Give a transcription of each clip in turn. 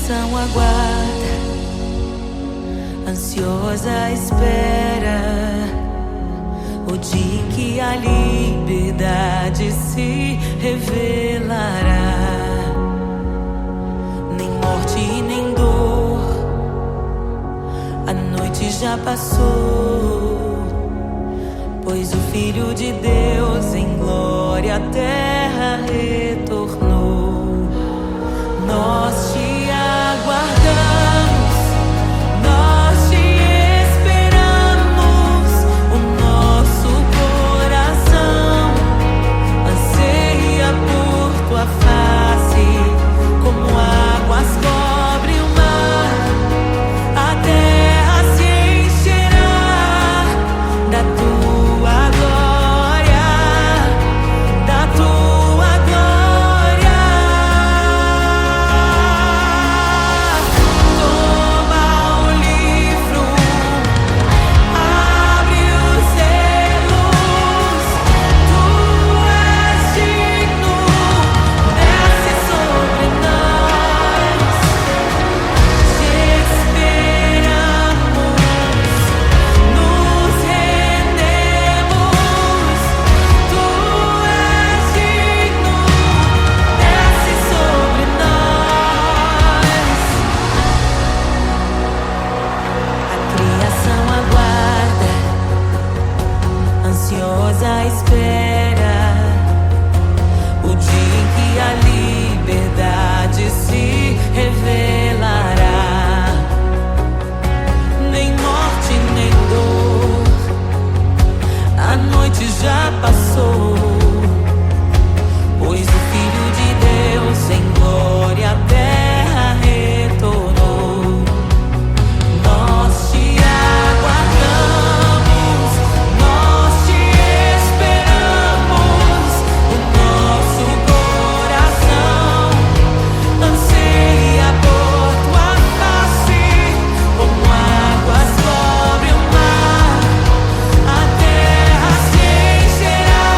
criação aguarda, ansiosa espera o dia em que a liberdade se revelará. Nem morte e nem dor, a noite já passou, pois o Filho de Deus em glória à terra retornou. Nós te aguardamos, nós te esperamos. O nosso coração anseia por tua face, como águas cobrem o mar. A terra se encherá da tua glória, da tua glória. Toma o livro, abre os selos. Tu és digno, desce sobre nós. Te esperamos, nos rendemos. Tu és digno, desce sobre nós. A criação aguarda, ansiosa espera o dia em que a liberdade se revelará. Nem morte, nem dor, a noite já passou, pois o Filho de Deus em glória à terra retornou. Nós te aguardamos, nós te esperamos. O nosso coração anseia por tua face, como águas cobrem o mar. A terra se encherá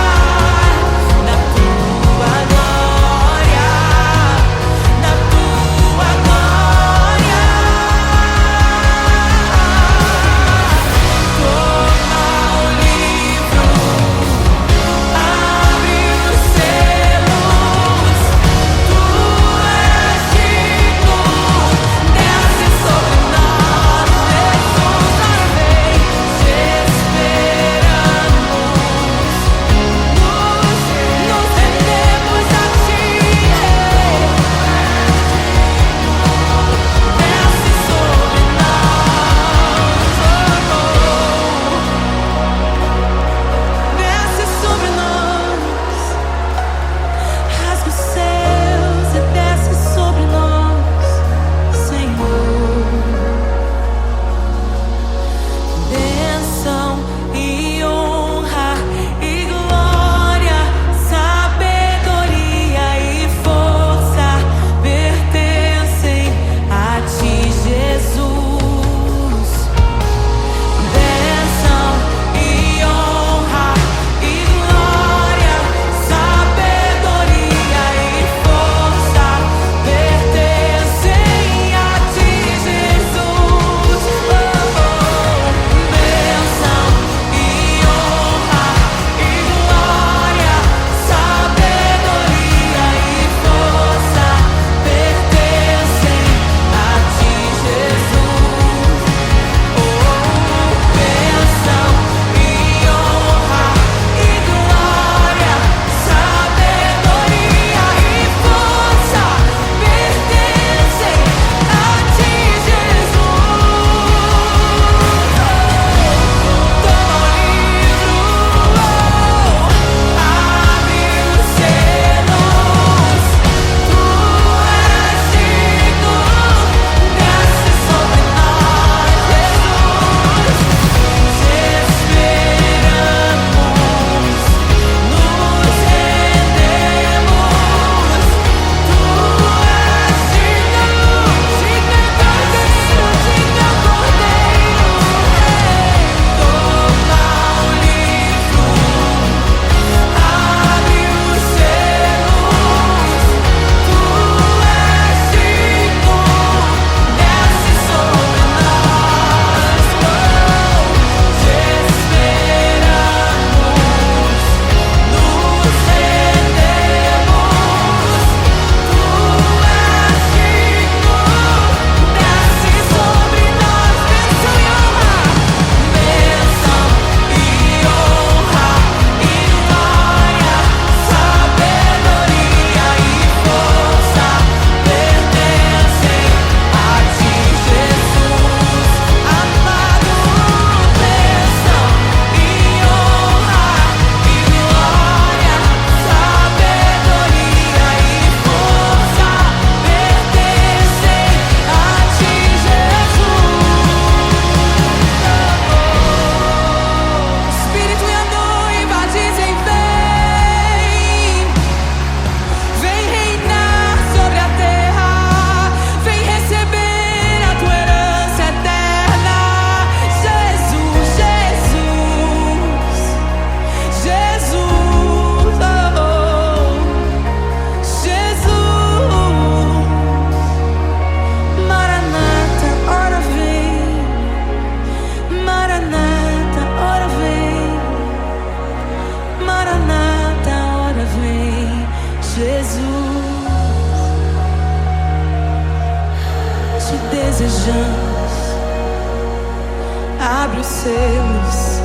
os selos.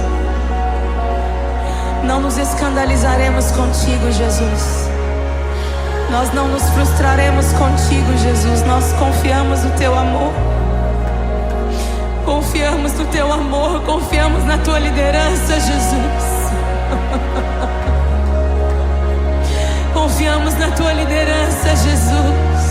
Não nos escandalizaremos contigo, Jesus. Nós não nos frustraremos contigo, Jesus. Nós confiamos no teu amor. Confiamos no teu amor, confiamos na tua liderança, Jesus. Confiamos na tua liderança, Jesus.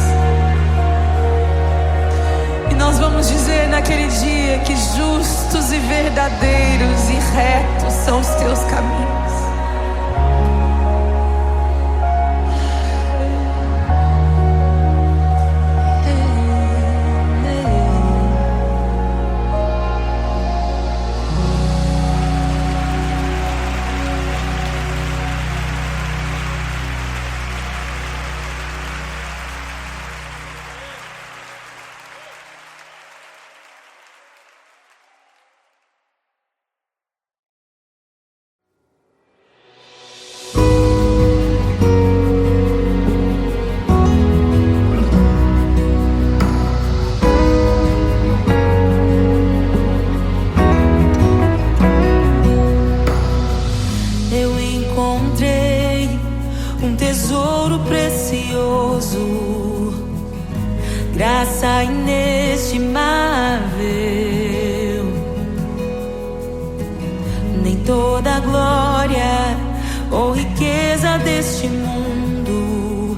E nós vamos dizer naquele dia que justos e verdadeiros e retos são os teus caminhos. Graça inestimável, nem toda a glória ou riqueza deste mundo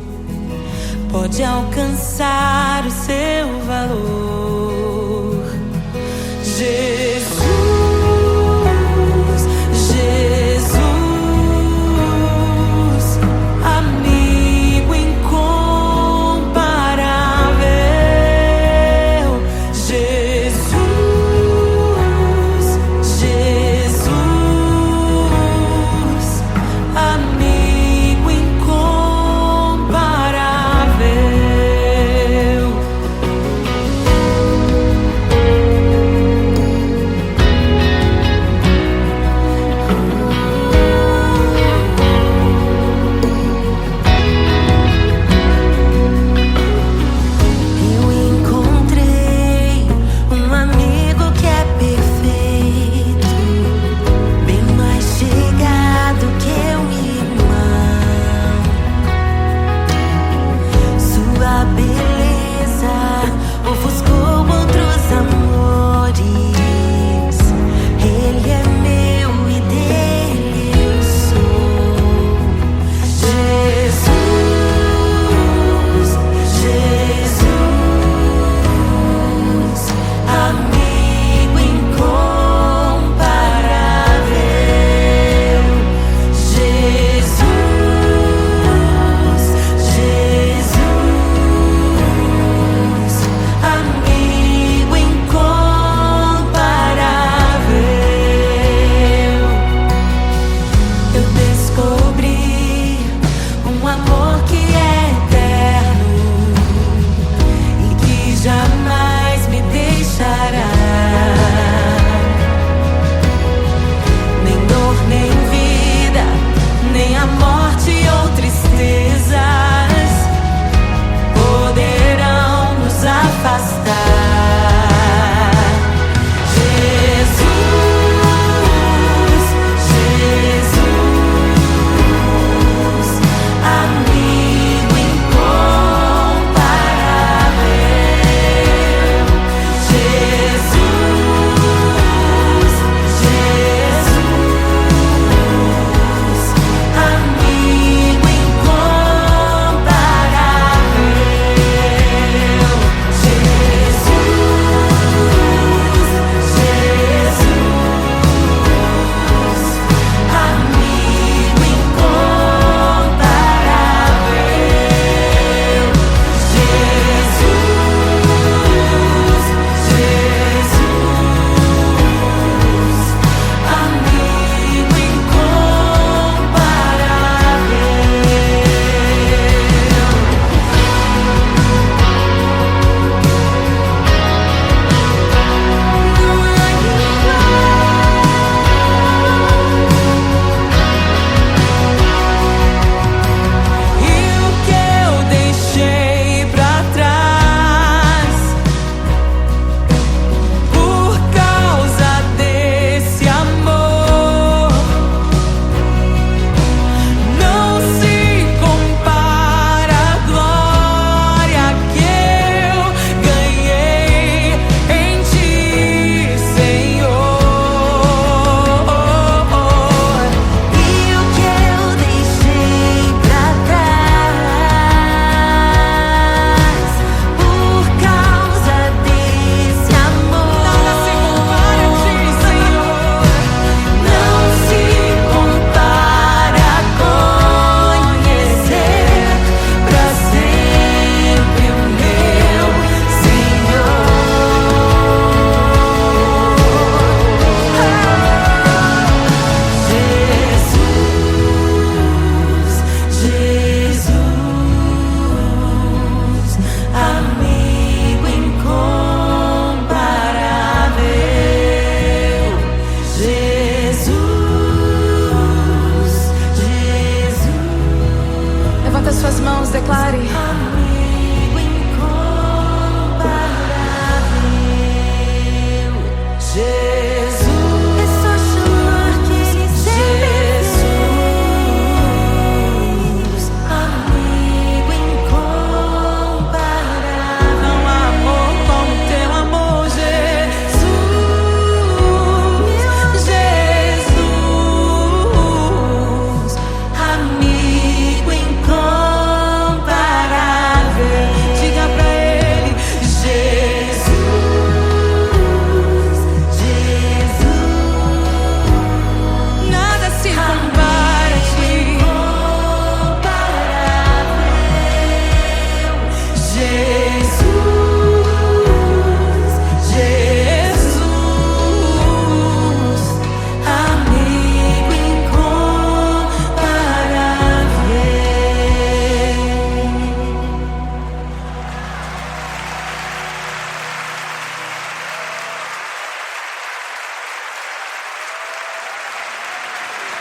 pode alcançar o seu valor. Jesus, Jesus, amigo incomparável. Jesus, Jesus, amigo incomparável.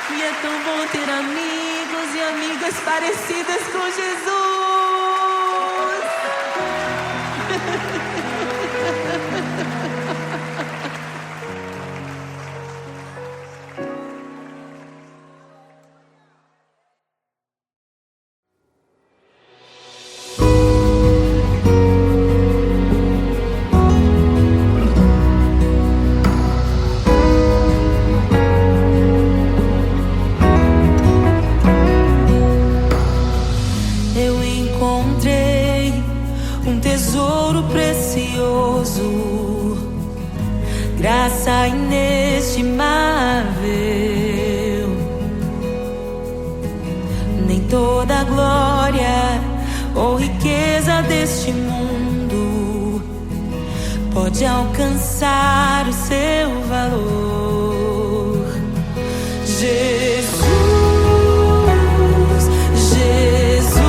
E é tão bom ter amigos e amigas parecidas com Jesus. Eu encontrei um tesouro precioso, graça inestimável. Nem toda a glória ou riqueza deste mundo pode alcançar o seu valor. Jesus, Jesus,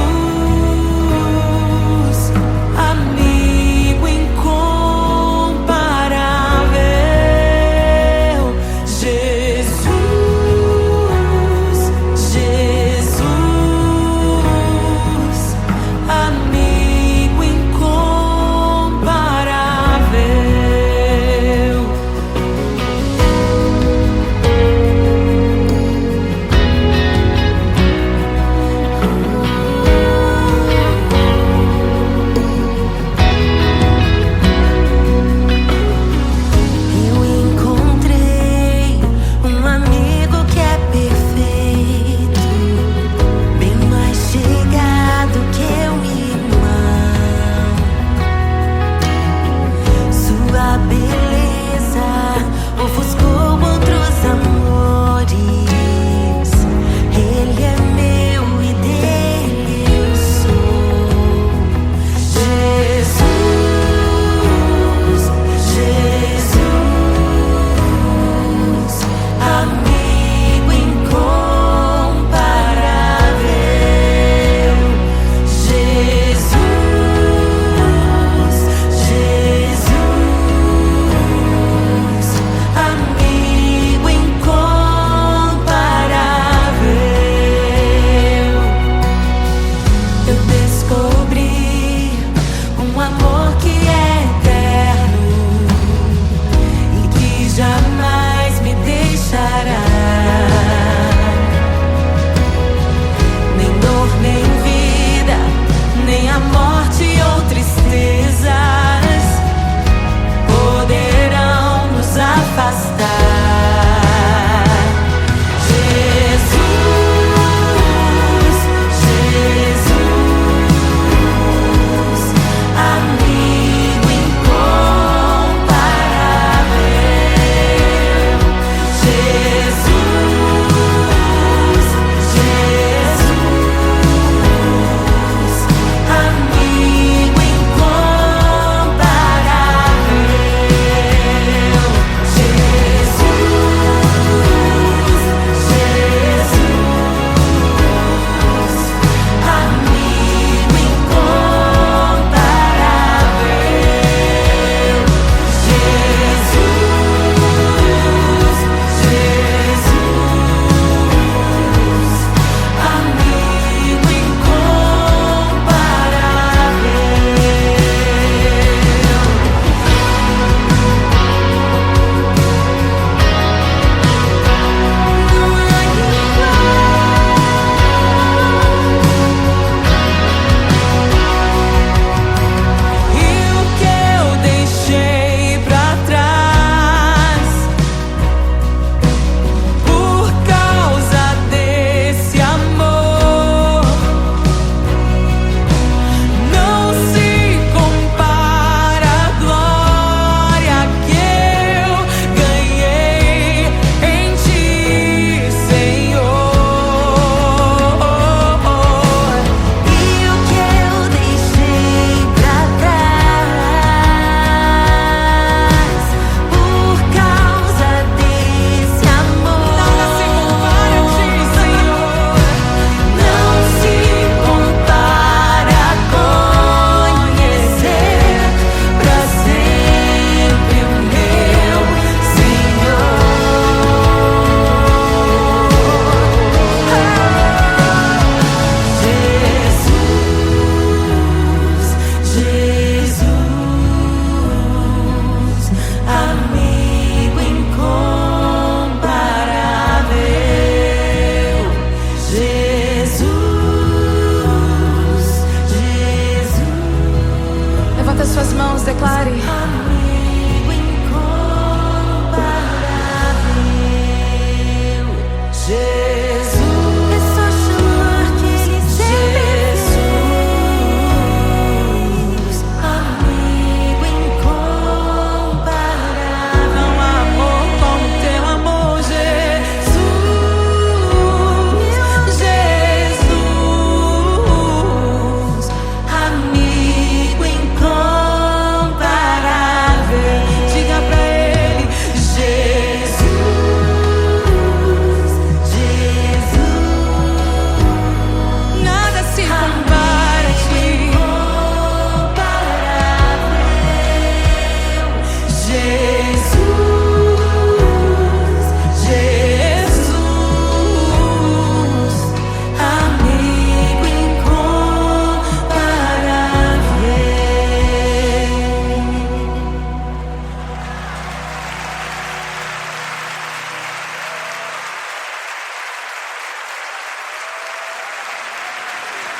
amigo incomparável. Jesus, Jesus, amigo incomparável.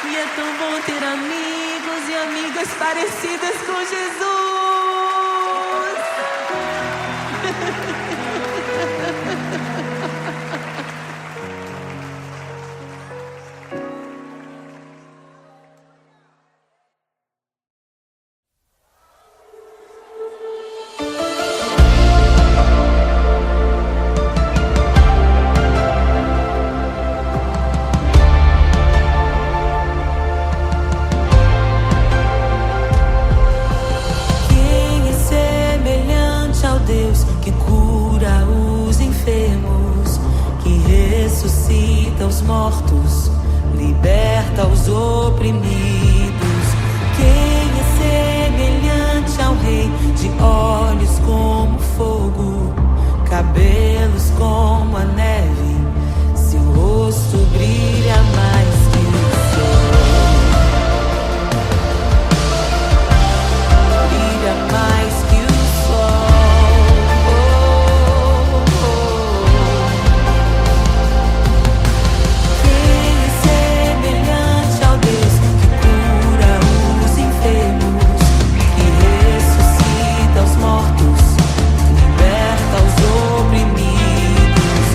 E é tão bom ter amigos e amigas parecidas com Jesus. Os mortos, liberta os oprimidos. Quem é semelhante ao Rei, de olhos como fogo, cabelos como a neve, seu rosto brilha mais que o sol, brilha mais que o sol. Mortos, liberta os oprimidos.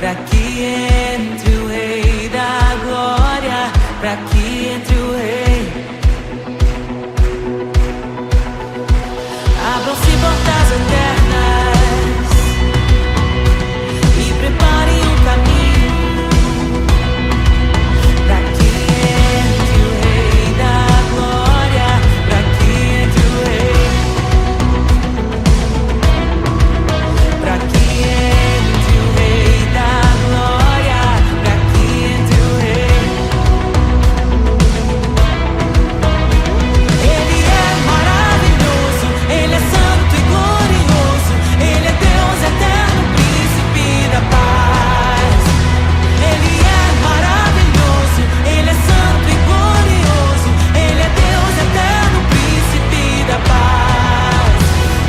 pra que entre o Rei da Glória, pra que entre o Rei. Abram-se portas eternas e preparem o caminho, pra que entre o Rei da Glória, pra que entre o Rei, pra que entre o Rei da Glória, pra que entre o Rei. Ele é maravilhoso, Ele é santo e glorioso, Ele é Deus eterno, príncipe da paz. Ele é maravilhoso, Ele é santo e glorioso, Ele é Deus eterno, príncipe da paz.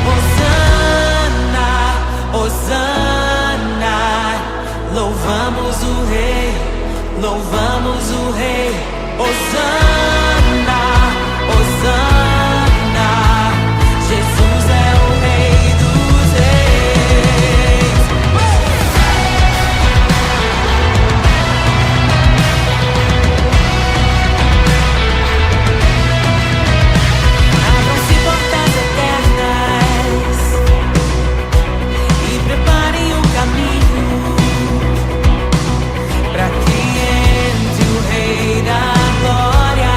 Hosana, Hosana, louvamos o Rei, louvamos o Rei. Hosana, Hosana, Jesus é o Rei dos Reis. Abram-se portas eternas e preparem o caminho, pra que entre o Rei da Glória,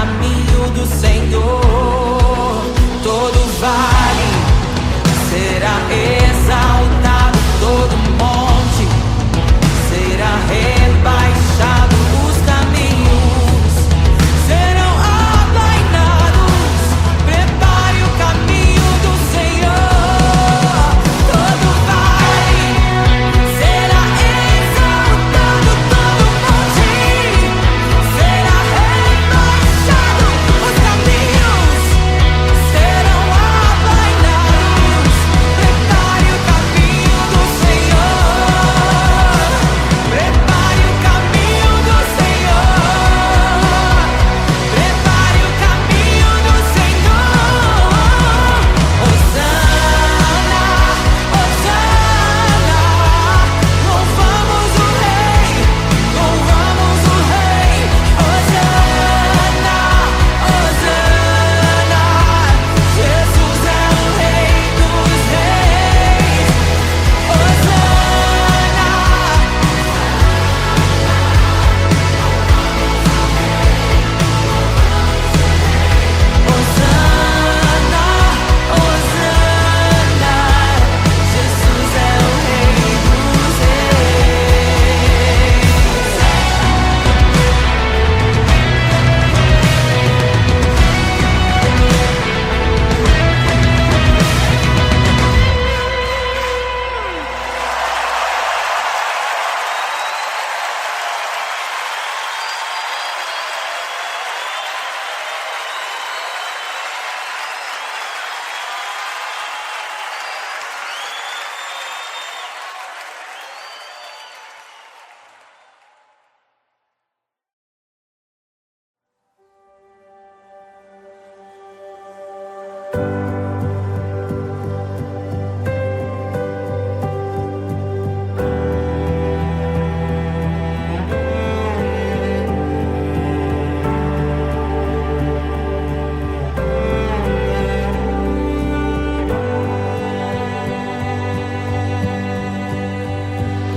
caminho do Senhor. Todo vale será exaltado, todo monte será rebaixado, os caminhos serão aplainados. Prepare o caminho do Senhor. Todo vale será exaltado, todo monte será rebaixado, os caminhos serão aplainados. Prepare o caminho do Senhor. Prepare o caminho do Senhor. Prepare o caminho do Senhor. Hosana, Hosana. Louvamos o Rei, louvamos o Rei. Hosana, Hosana. Jesus é o Rei dos Reis. Hosana. Hosana, Hosana, Jesus é o Rei dos Reis.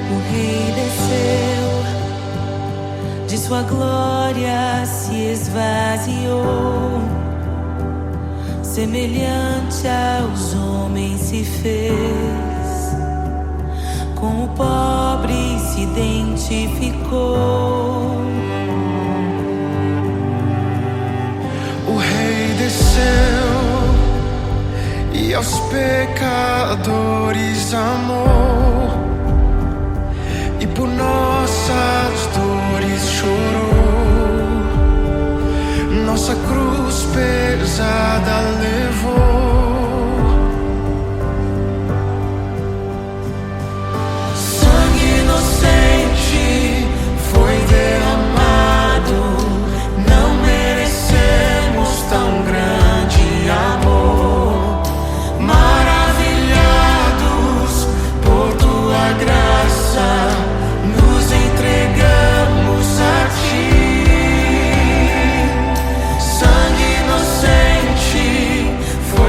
O Rei desceu, de sua glória se esvaziou, semelhante aos homens se fez, com o pobre se identificou. O Rei desceu e aos pecadores amou, e por nossas dores chorou, nossa cruz pesada levou. Sangue inocente foi derramado, não merecemos tão grande amor. Maravilhados por tua graça, nos entregamos a ti. Sangue inocente foi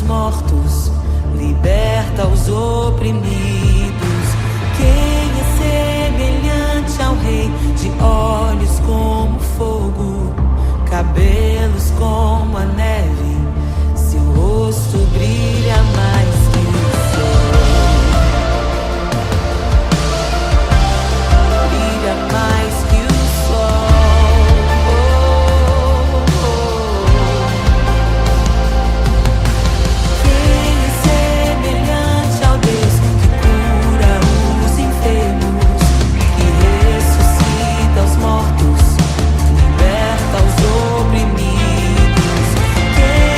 os mortos, liberta os oprimidos. Quem é semelhante ao Rei, de olhos como fogo, cabelos como a neve, seu rosto brilha mais que o sol. Brilha mais que o sol. Quem é semelhante ao Deus que cura os enfermos, que ressuscita os mortos, liberta os oprimidos? Quem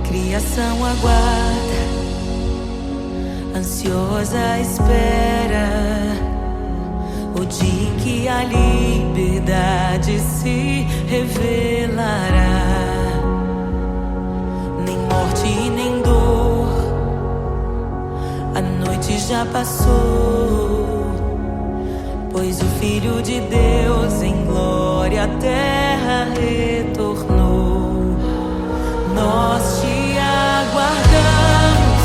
criação aguarda, ansiosa espera o dia em que a liberdade se revelará. Nem morte e nem dor, a noite já passou, pois o Filho de Deus em glória à terra retornou. Nós te aguardamos,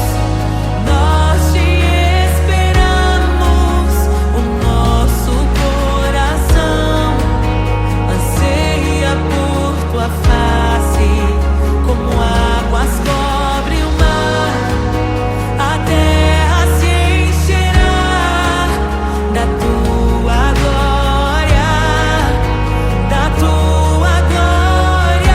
nós te esperamos. O nosso coração anseia por tua face, como águas cobrem o mar. A terra se encherá da tua glória, da tua glória.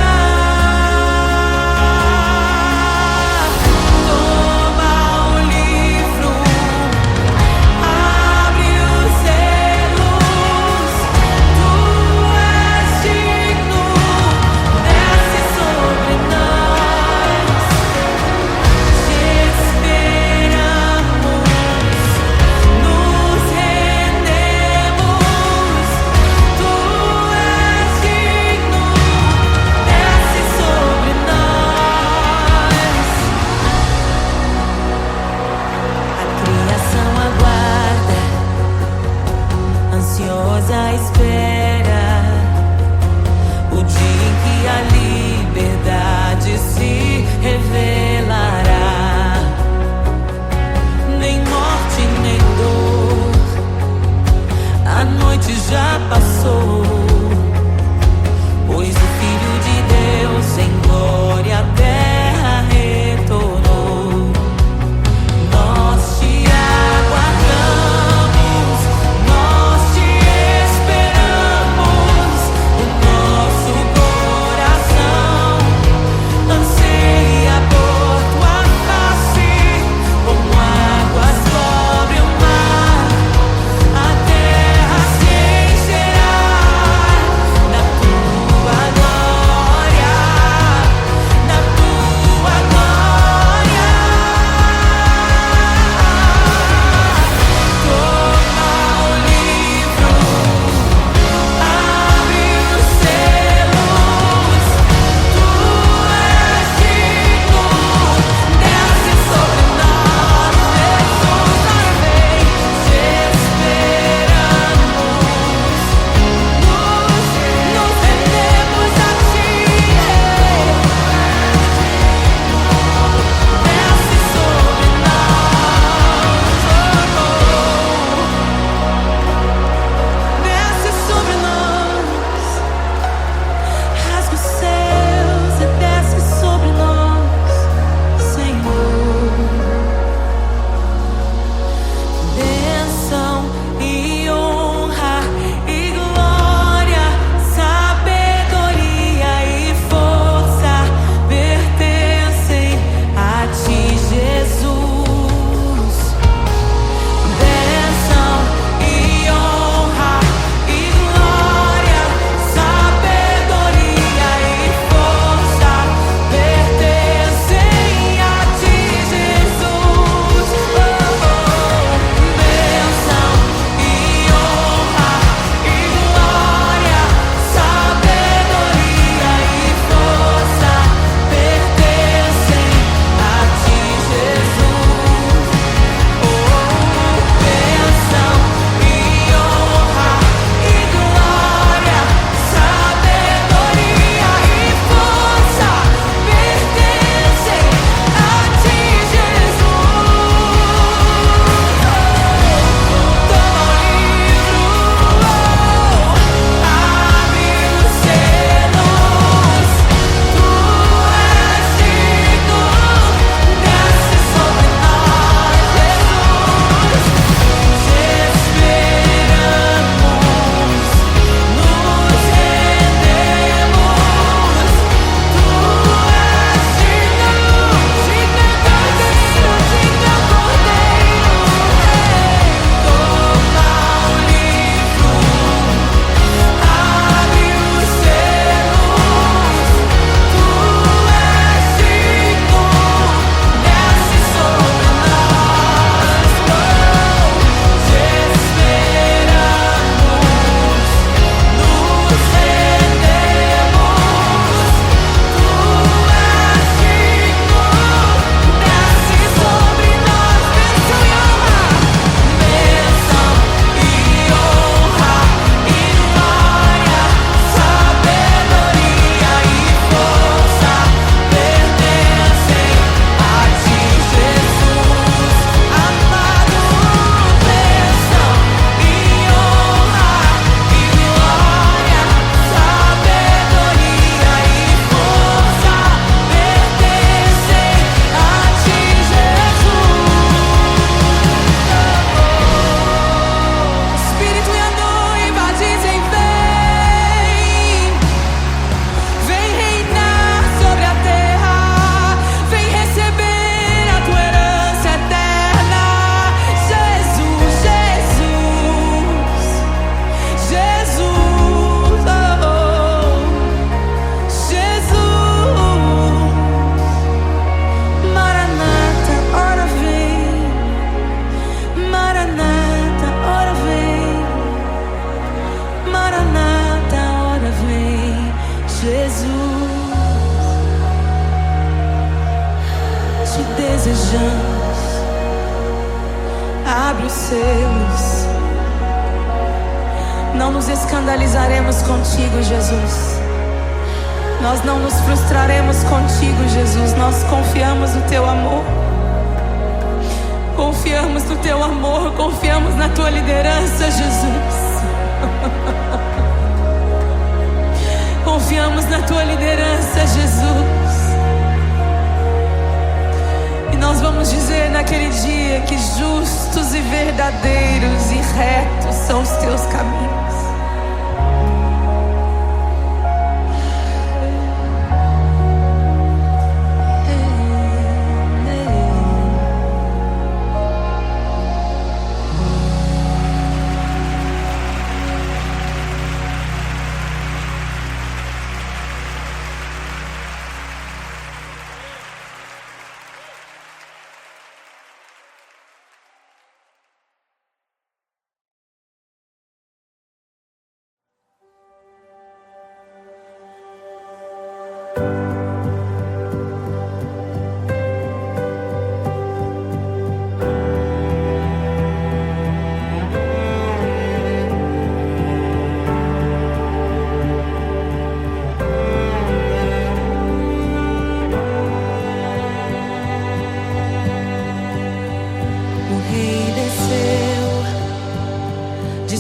te desejamos. Abre os selos. Não nos escandalizaremos contigo, Jesus. Nós não nos frustraremos contigo, Jesus. Nós confiamos no teu amor. Confiamos no teu amor. Confiamos na tua liderança, Jesus. Confiamos na tua liderança, Jesus. E nós vamos dizer naquele dia que justos e verdadeiros e retos são os teus caminhos.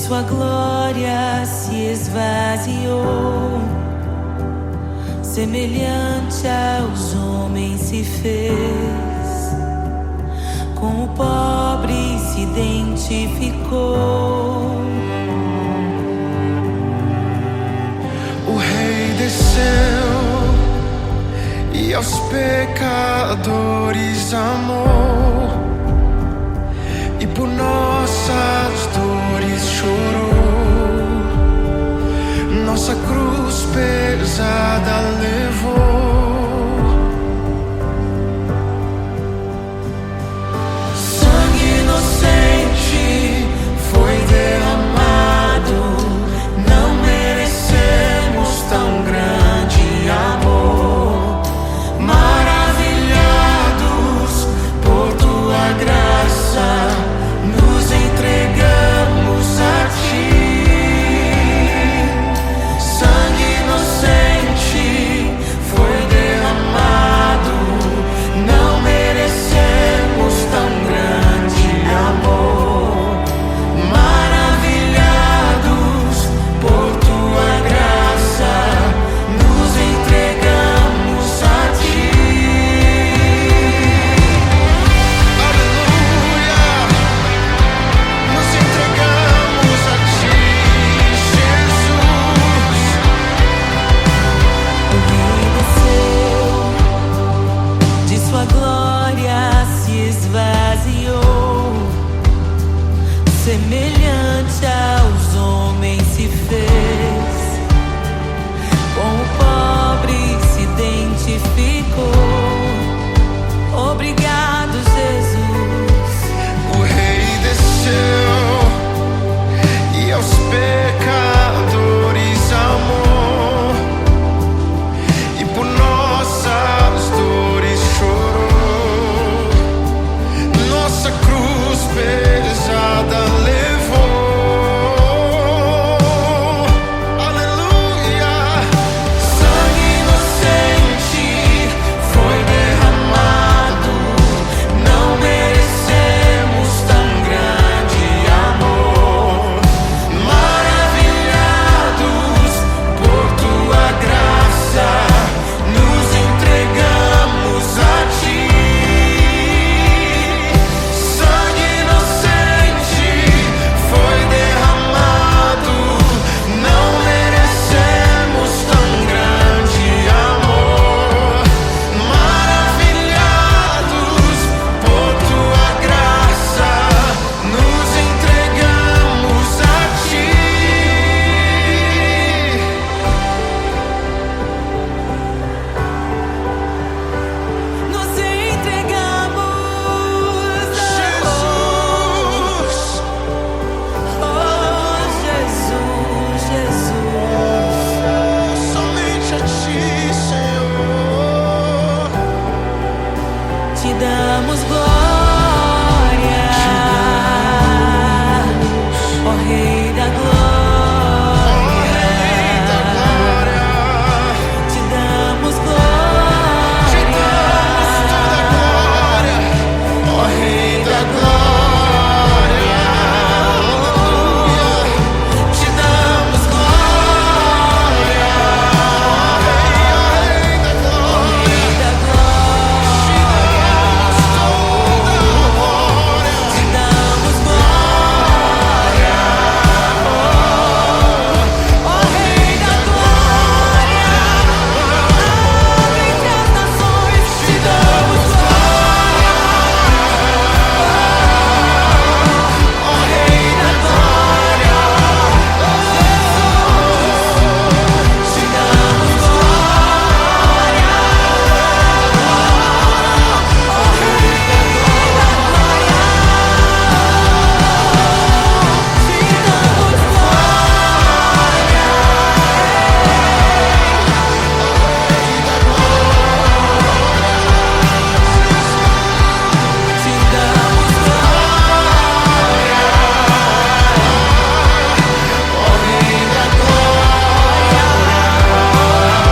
Sua glória se esvaziou, semelhante aos homens se fez, com o pobre se identificou. O Rei desceu e aos pecadores amou, e por nossas dores chorou, nossa cruz pesada levou. Sangue inocente foi derramado, não merecemos tão grande amor. Maravilhados por tua graça, nos entregamos a ti. Sangue inocente damos glória, ó Rei da glória, te damos glória, te damos toda glória, ó Rei da glória, aleluia, te damos glória, ó Rei da glória, Rei da glória, te damos glória, ó Rei da glória, entre as nações te damos glória, ó Rei da glória, te damos glória, ó Rei da glória, te damos te damos glória, ó Rei da glória, toda glória é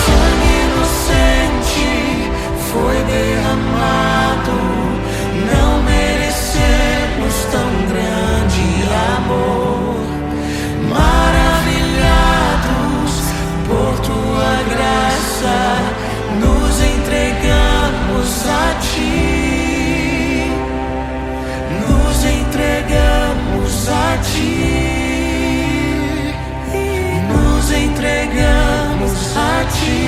sangue inocente foi derramado, não merecemos tão grande amor. Maravilhados por tua graça, nos entregamos a ti, nos entregamos a ti, nos entregamos a ti.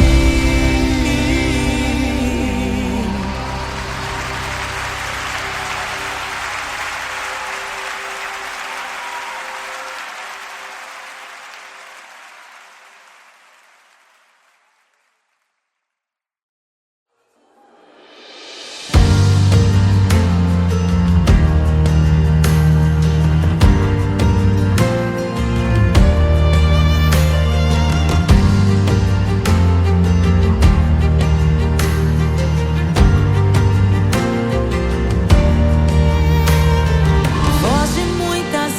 voz de muitas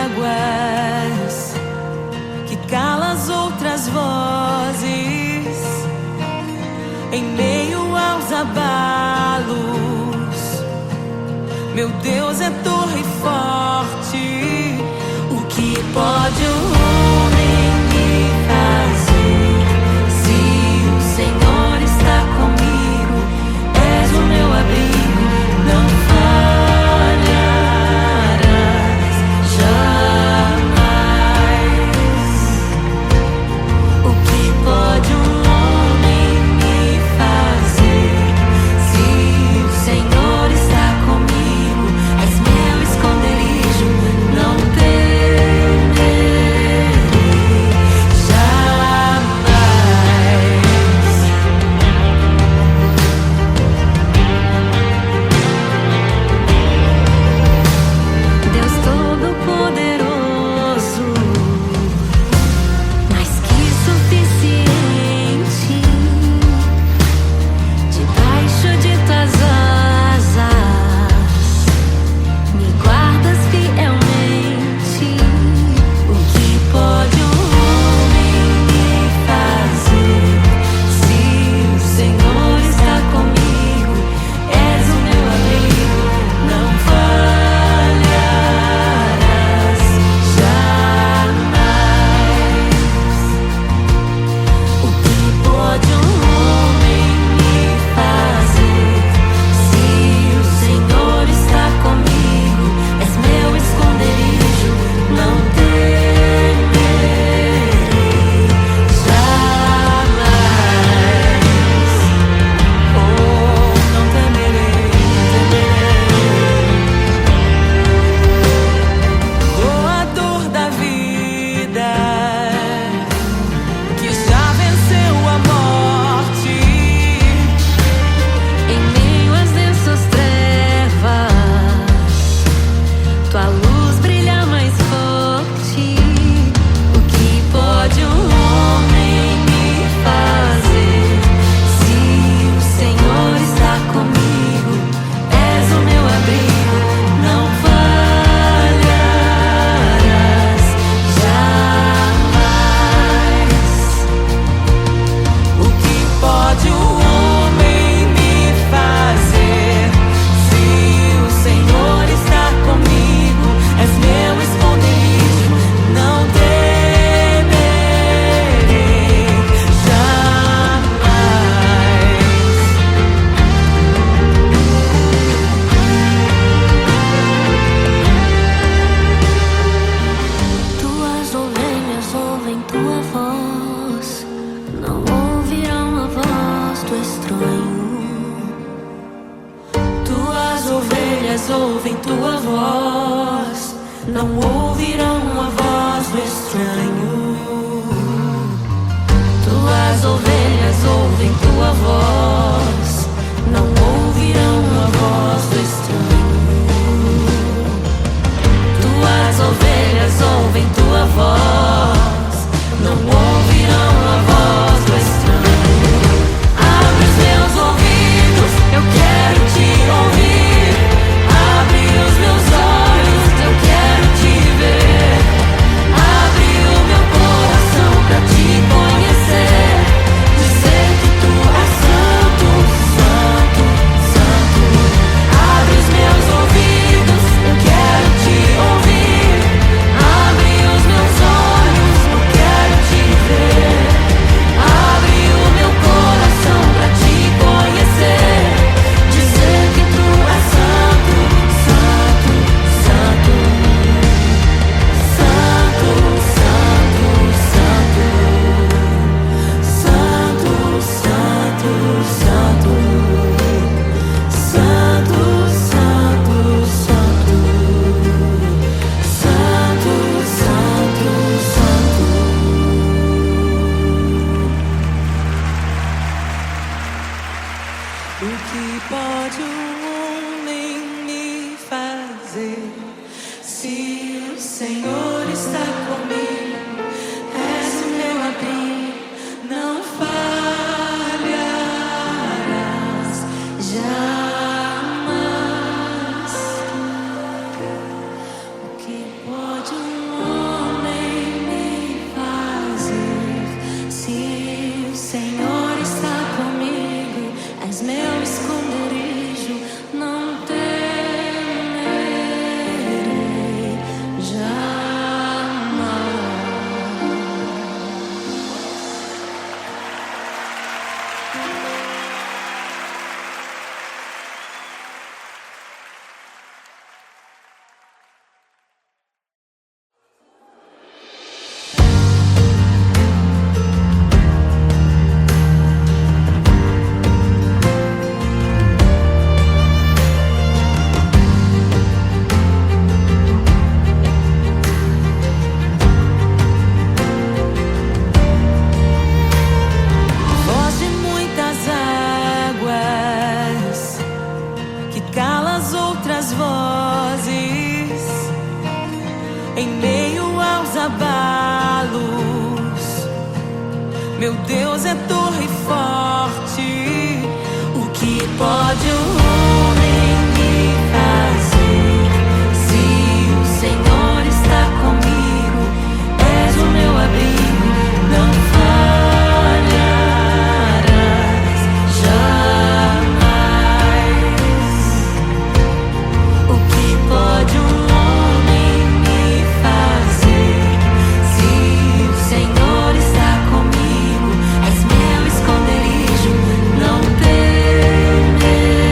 águas que cala as outras vozes em meio aos abalos. Meu Deus é torre forte. O que pode o homem me fazer se o Senhor está comigo? És o meu abrigo, não falharás jamais. O que pode um homem me fazer se o Senhor está comigo? És meu esconderijo, não temerei. ouvem tua voz, não ouvirão a voz do estranho. Tuas ovelhas ouvem tua voz, não ouvirão a voz do estranho. Tuas ovelhas ouvem tua voz, não ouvirão a voz do estranho. Abre os meus ouvidos, eu quero te ouvir. Abre os meus olhos, eu quero te ver. Abre o meu coração pra te conhecer. Dizer que tu és santo, santo, santo. Abre os meus ouvidos, eu quero te ouvir. Abre os meus olhos, eu quero te ver. Abre o meu coração pra te conhecer. Dizer que tu és santo, santo, santo. Santo, santo, santo. Santo, santo, santo. Santo, santo, santo. Santo, santo, santo. O que pode um homem me fazer se o Senhor está comigo? És o meu abrigo, não falharás jamais. O que pode um homem me fazer se o Senhor está comigo? És meu esconderijo, não temerei jamais. Voz de muitas águas que cala as outras vozes em meio aos abalos. Meu Deus é torre forte. O que pode o homem me fazer se o Senhor está comigo? És o meu abrigo, não falharás jamais. O que pode um homem me fazer se o Senhor está comigo? És meu esconderijo, não temerei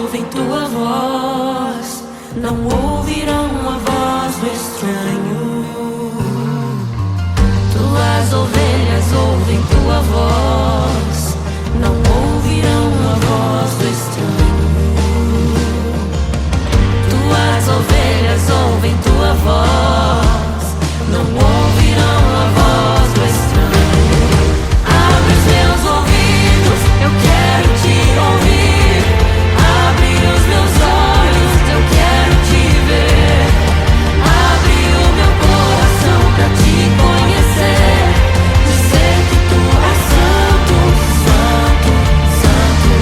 ouvem tua voz, não ouvirão a voz do estranho. Tuas ovelhas ouvem tua voz, não ouvirão a voz do estranho. Tuas ovelhas ouvem tua voz, não ouvirão a voz do estranho. Abre os meus ouvidos, eu quero te ouvir. Abre os meus olhos, eu quero te ver. Abre o meu coração pra te conhecer. Dizer que tu és santo, santo, santo.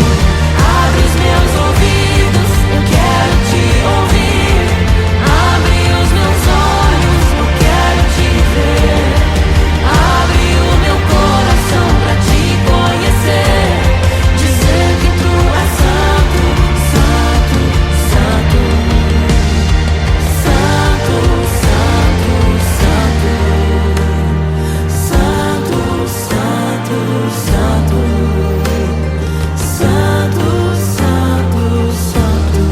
Abre os meus ouvidos, eu quero te ouvir. Abre os meus olhos, eu quero te ver. Abre o meu coração pra te conhecer. Dizer que tu és santo, santo, santo. Santo, santo, santo. Santo, santo, santo. Santo, santo, santo.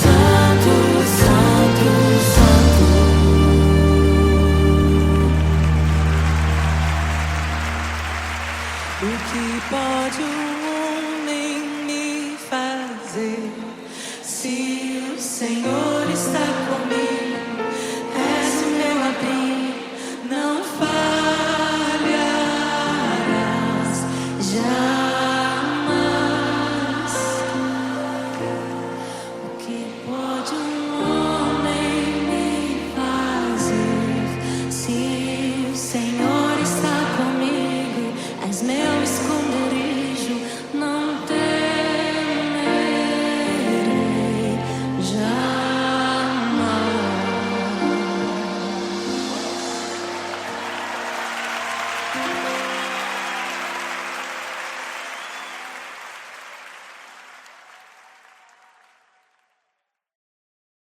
Santo, santo, santo. O que pode um homem me fazer se o Senhor está comigo?